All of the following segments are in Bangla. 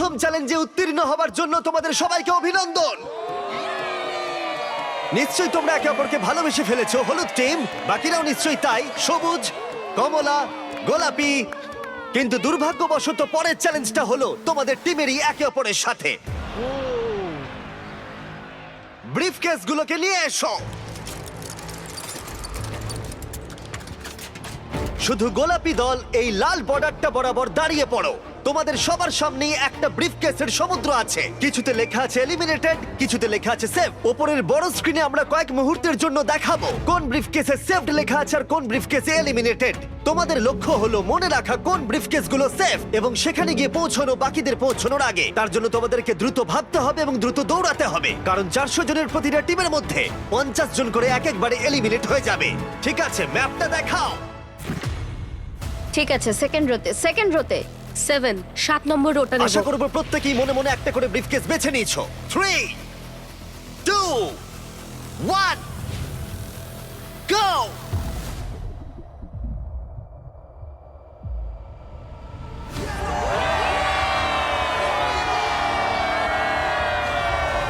প্রথম চ্যালেঞ্জে উত্তীর্ণ হবার জন্য তোমাদের সবাইকে অভিনন্দন। নিশ্চয়ই তোমরা একে অপরকে ভালোবেসে ফেলেছো। হলুদ টিম, বাকিরাও নিশ্চয়ই তাই। সবুজ, কমলা, গোলাপি। কিন্তু দুর্ভাগ্যবশত পরের চ্যালেঞ্জটা হলো তোমাদের টিমেরই একে অপরের সাথে। ব্রিফকেসগুলোকে নিয়ে এসো। শুধু গোলাপি দল এই লাল বর্ডারটা বরাবর দাঁড়িয়ে পড়ো। তোমাদের সবার সামনেই একটা ব্রিফকেসের সমুদ্র আছে। কিছুতে লেখা আছে এলিমিনেটেড, কিছুতে লেখা আছে সেভ। উপরের বড় স্ক্রিনে আমরা কয়েক মুহূর্তের জন্য দেখাবো কোন ব্রিফকেসে সেভড লেখা আছে আর কোন ব্রিফকেসে এলিমিনেটেড। তোমাদের লক্ষ্য হলো মনে রাখা কোন ব্রিফকেসগুলো সেফ এবং সেখানে গিয়ে পৌঁছানো বাকিদের পৌঁছানোর আগে। তার জন্য তোমাদেরকে দ্রুত ভাবতে হবে এবং দ্রুত দৌড়াতে হবে, কারণ 400 জনের প্রতিটা টিমের মধ্যে 50 জন করে এক একবারে এলিমিনেট হয়ে যাবে। ঠিক আছে, ম্যাপটা দেখাও। ঠিক আছে, সেকেন্ড রোতে 7 নম্বর রোটা আশা নেব। করব প্রত্যেকেই মনে মনে একটা করে ব্রিফকেস বেছে নিয়েছো। 3 2 1 গো।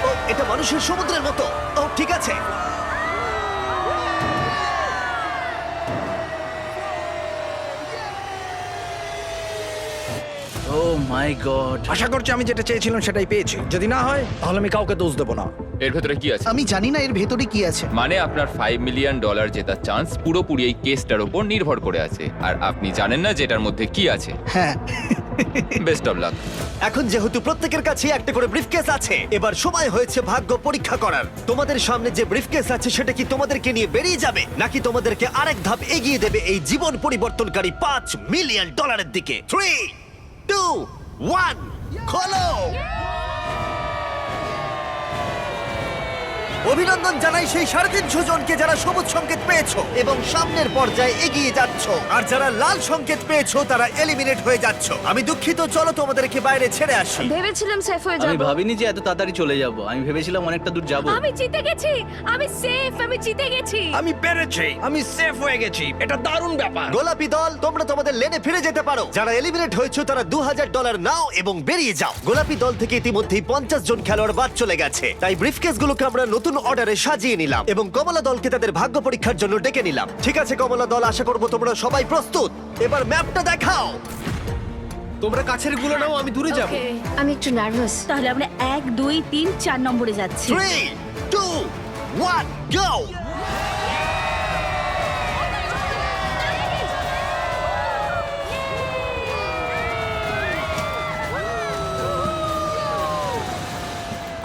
ও, এটা মানুষের সমুদ্রের মতো। ও ঠিক আছে। ও মাই গড, আশা করছি আমি যেটা চেয়েছিলাম সেটাই পেয়েছি। যদি না হয় তাহলে আমি কাউকে দোষ দেবো না। এর ভেতরে কি আছে? আমি জানি না এর ভেতরে কি আছে। মানে আপনার $5 মিলিয়ন জেতার চান্স পুরোপুরি এই কেসটার উপর নির্ভর করে আছে, আর আপনি জানেন না যেটার মধ্যে কি আছে। হ্যাঁ, বেস্ট অফ লাক। এখন যেহেতু প্রত্যেকের কাছে একটা করে ব্রিফকেস আছে, এবার সময় হয়েছে ভাগ্য পরীক্ষা করার। তোমাদের সামনে যে ব্রিফকেস আছে সেটা কি তোমাদেরকে নিয়ে বেরিয়ে যাবে, নাকি তোমাদেরকে আরেক ধাপ এগিয়ে দেবে এই জীবন পরিবর্তনকারী $5 মিলিয়ন দিকে। 3 2 1 খোলো। অভিনন্দন জানাই সেই 350 জনকে যারা সবুজ সংকেত পেয়েছো এবং সামনের পর্যায়ে এগিয়ে যাচ্ছ, আর যারা লাল সংকেত পেয়েছো তারা এলিমিনেট হয়ে যাচ্ছ। আমি দুঃখিত, চলো তোমাদেরকে বাইরে ছেড়ে আসি। ভেবেছিলাম সেফ হয়ে আমি যাব। ভাবিনি যে এত তাড়াতাড়ি চলে যাব। আমি ভেবেছিলাম অনেকটা দূর যাব। আমি জিতে গেছি, আমি সেফ, আমি জিতে গেছি। আমি পেরেছি, আমি সেফ হয়ে গেছি। এটা দারুণ ব্যাপার। গোলাপি দল, তোমরা তোমাদের লেনে ফিরে যেতে পারো। যারা এলিমিনেট হয়েছে তারা $2000 নাও এবং বেরিয়ে যাও। গোলাপি দল থেকে ইতিমধ্যেই 50 জন খেলোয়াড় বাদ চলে গেছে, তাই ব্রিফকেসগুলোকে আমরা নতুন অর্ডারে সাজিয়ে নিলাম এবং কমলা দলকে তাদের ভাগ্য পরীক্ষার জন্য ডেকে নিলাম। ঠিক আছে কমলা দল, আশা করবো তোমরা সবাই প্রস্তুত। এবার ম্যাপটা দেখাও। তোমরা কাছের গুলো নাও, আমি দূরে যাব। আমি একটু নার্ভাস। তাহলে আমরা 1 2 3 4 নম্বরে যাচ্ছি। 3 2 1 গো।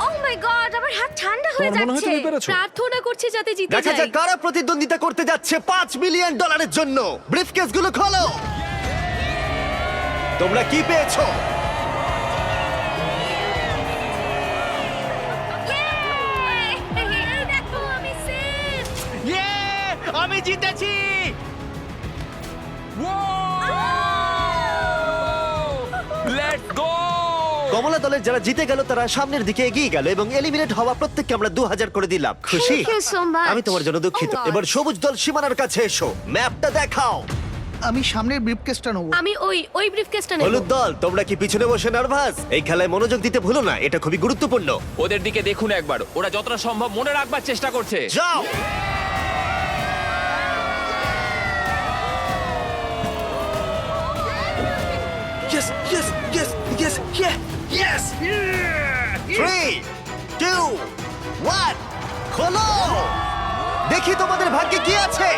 ও মাই গড, আমার হাত ঠান্ডা হয়ে তোমার মনে হয় যাচ্ছে। তুমি পেরেছো? প্রার্থনা করছি যাতে জিতে দেখা যাই। যাক কারা প্রতিদ্বন্দ্বিতা করতে যাচ্ছে $5 মিলিয়ন জন্য। ব্রিফকেসগুলো খোলো। তোমরা কি পেয়েছো? এই দেখো, আমি সেফ। আমি জিতেছি। Let's go! কমলা দলের যারা জিতে গেল তারা সামনের দিকে এগিয়ে গেল এবং এলিমিনেট হওয়া প্রত্যেককে আমরা 2000 করে দিলাম। খুশি? Thank you so much. আমি তোমার জন্য দুঃখিত। Oh God. এবার সবুজ দল সীমানার কাছে এসো, ম্যাপটা দেখাও। আমি সামনের ব্রিফকেসটা নেব। আমি ওই ব্রিফকেসটা নেব। হলুদ দল, তোমরা কি পিছনে বসে নার্ভাস? এই খেলায় মনোযোগ দিতে ভুলো না, এটা খুবই গুরুত্বপূর্ণ। ওদের দিকে দেখুন একবার, ওরা যতটা সম্ভব মনে রাখবার চেষ্টা করছে। যাও। Yes yes yes yes yes. 3 2 1 খোলো। দেখি তোমাদের ভাগ্যে কি আছে।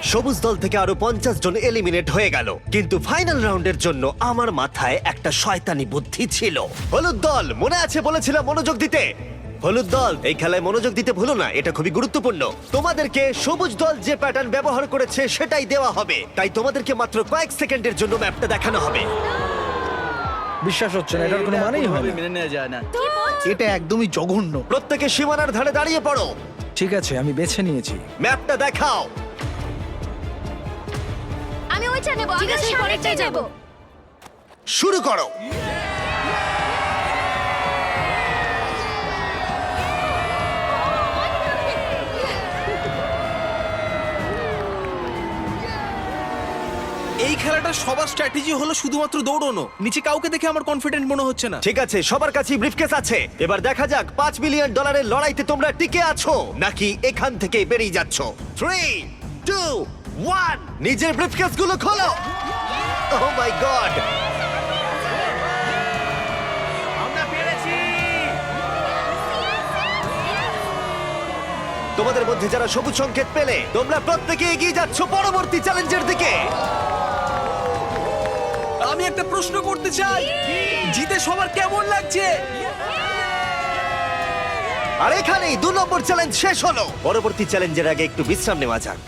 সবুজ দল থেকে আরো 50 জন এলিমিনেট হয়ে গেল, কিন্তু ফাইনাল রাউন্ডের জন্য আমার মাথায় একটা শয়তানি বুদ্ধি ছিল। হলুদ দল, মনে আছে বলেছিলাম মনোযোগ দিতে। হলুদ দল, এই খেলায় মনোযোগ দিতে ভুলো না, এটা খুবই গুরুত্বপূর্ণ। তোমাদেরকে সবুজ দল যে প্যাটার্ন ব্যবহার করেছে সেটাই দেওয়া হবে, তাই তোমাদেরকে মাত্র কয়েক সেকেন্ডের জন্য ম্যাপটা দেখানো হবে। বিশ্বাস হচ্ছে না, এটার কোনো মানেই হয় না। মেনে নেওয়া যায় না। এটা একদমই জঘন্য। প্রত্যেকে সীমানার ধারে দাঁড়িয়ে পড়ো। ঠিক আছে, আমি বেছে নিয়েছি। ম্যাপটা দেখাও। আমি ওইটা নেব। ঠিক আছে, পরেরটাই যাব। শুরু করো। এই খেলাটা সবার স্ট্র্যাটেজি হলো শুধুমাত্র দৌড়ানো। নিচে কাউকে দেখে আমার কনফিডেন্ট মনে হচ্ছে না। ঠিক আছে, সবার কাছেই ব্রিফকেস আছে। এবার দেখা যাক $5 মিলিয়ন লড়াইতে তোমরা টিকে আছো নাকি এখান থেকে বেরিয়ে যাচ্ছ। 3, 2, 1, নিজের ব্রিফকেস গুলো খোলো। ও মাই গড! আমরা পেরেছি। তোমাদের মধ্যে যারা সবুজ সংকেত পেলে তোমরা প্রত্যেকে এগিয়ে যাচ্ছ পরবর্তী চ্যালেঞ্জের দিকে। আমি একটা প্রশ্ন করতে চাই, জিতে সবার কেমন লাগছে? আর এখানেই 2 নম্বর চ্যালেঞ্জ শেষ হলো। পরবর্তী চ্যালেঞ্জের আগে একটু বিশ্রাম নেওয়া যাক।